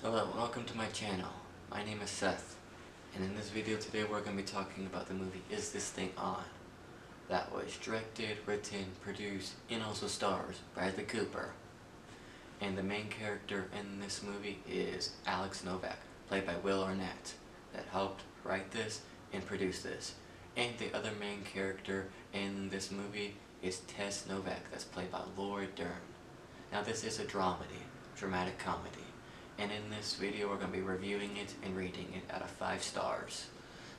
Hello, welcome to my channel. My name is Seth, and in this video today we're going to be talking about the movie Is This Thing On? That was directed, written, produced, and also stars Bradley Cooper. And the main character in this movie is Alex Novak, played by Will Arnett, that helped write this and produce this. And the other main character in this movie is Tess Novak, that's played by Laura Dern. Now this is a dramedy, dramatic comedy. And in this video we're going to be reviewing it and rating it out of 5 stars.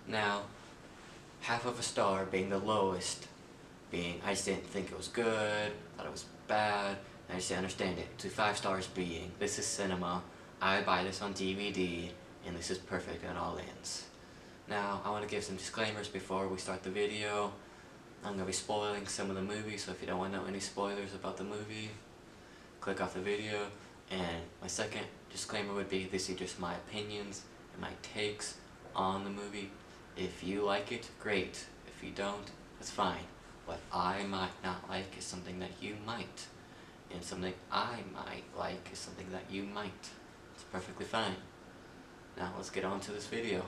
Now, half of a star being the lowest, being I just didn't think it was good, thought it was bad, and I just didn't understand it, to 5 stars being this is cinema, I buy this on DVD, and this is perfect on all ends. Now, I want to give some disclaimers before we start the video. I'm going to be spoiling some of the movie, so if you don't want to know any spoilers about the movie, click off the video. And my second disclaimer would be, these are just my opinions and my takes on the movie. If you like it, great. If you don't, that's fine. What I might not like is something that you might. And something I might like is something that you might. It's perfectly fine. Now let's get on to this video.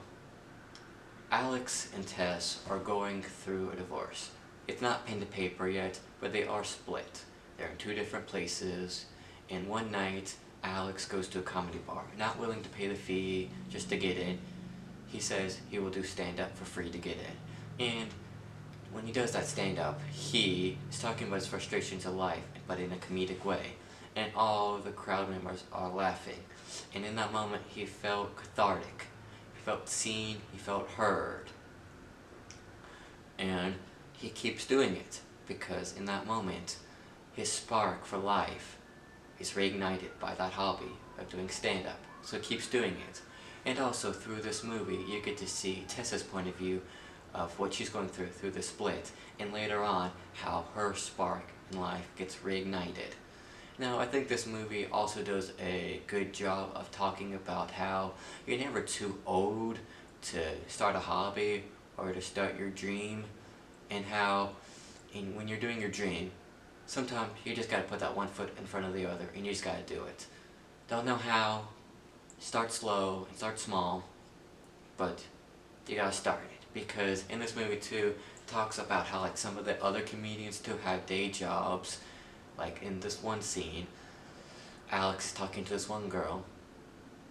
Alex and Tess are going through a divorce. It's not pen to paper yet, but they are split. They're in 2 different places. And one night, Alex goes to a comedy bar, not willing to pay the fee just to get in. He says he will do stand-up for free to get in. And when he does that stand-up, he is talking about his frustrations of life, but in a comedic way. And all of the crowd members are laughing. And in that moment, he felt cathartic. He felt seen, he felt heard. And he keeps doing it, because in that moment, his spark for life is reignited by that hobby of doing stand-up, so he keeps doing it. And also through this movie you get to see Tessa's point of view of what she's going through the split, and later on how her spark in life gets reignited. Now I think this movie also does a good job of talking about how you're never too old to start a hobby or to start your dream, and how when you're doing your dream, sometimes you just gotta put that one foot in front of the other and you just gotta do it. Don't know how, start slow and start small, but you gotta start it. Because in this movie too, it talks about how like some of the other comedians too have day jobs. Like in this one scene, Alex is talking to this one girl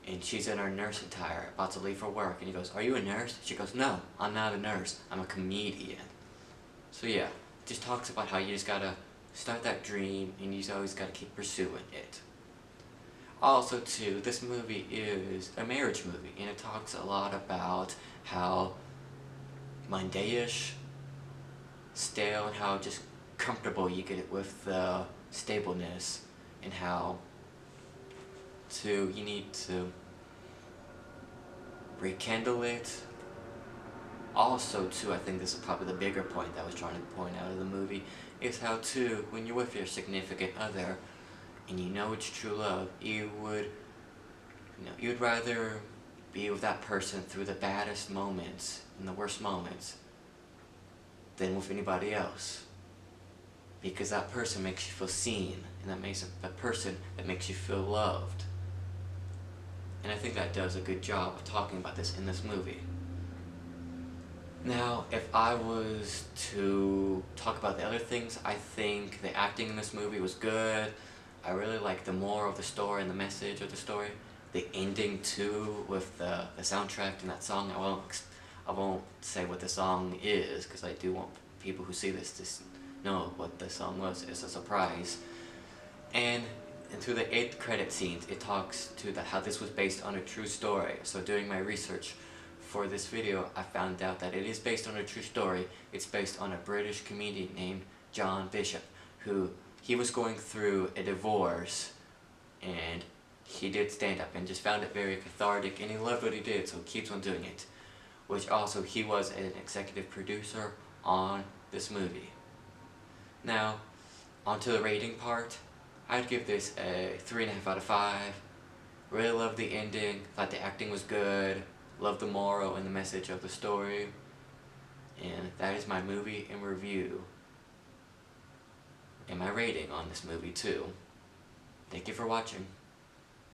and she's in her nurse attire about to leave for work, and he goes, "Are you a nurse?" She goes, "No, I'm not a nurse, I'm a comedian." So yeah, it just talks about how you just gotta start that dream, and you always gotta keep pursuing it. Also too, this movie is a marriage movie, and it talks a lot about how mundane-ish, stale, and how just comfortable you get it with the stableness, and how you need to rekindle it. Also too, I think this is probably the bigger point that I was trying to point out of the movie, is how too, when you're with your significant other, and you know it's true love, you'd rather be with that person through the baddest moments and the worst moments than with anybody else. Because that person makes you feel seen, and that person that makes you feel loved. And I think that does a good job of talking about this in this movie. Now, if I was to talk about the other things, I think the acting in this movie was good. I really liked the moral of the story and the message of the story. The ending too, with the soundtrack and that song. I won't say what the song is, because I do want people who see this to know what the song was. It's a surprise. And through the 8th credit scenes, it talks to how this was based on a true story. So doing my research for this video, I found out that it is based on a true story. It's based on a British comedian named John Bishop, he was going through a divorce, and he did stand up and just found it very cathartic, and he loved what he did, so he keeps on doing it. Which also, he was an executive producer on this movie. Now, onto the rating part, I'd give this a 3.5 out of 5. Really loved the ending, thought the acting was good, loved the moral and the message of the story, and that is my movie in review, and my rating on this movie too. Thank you for watching.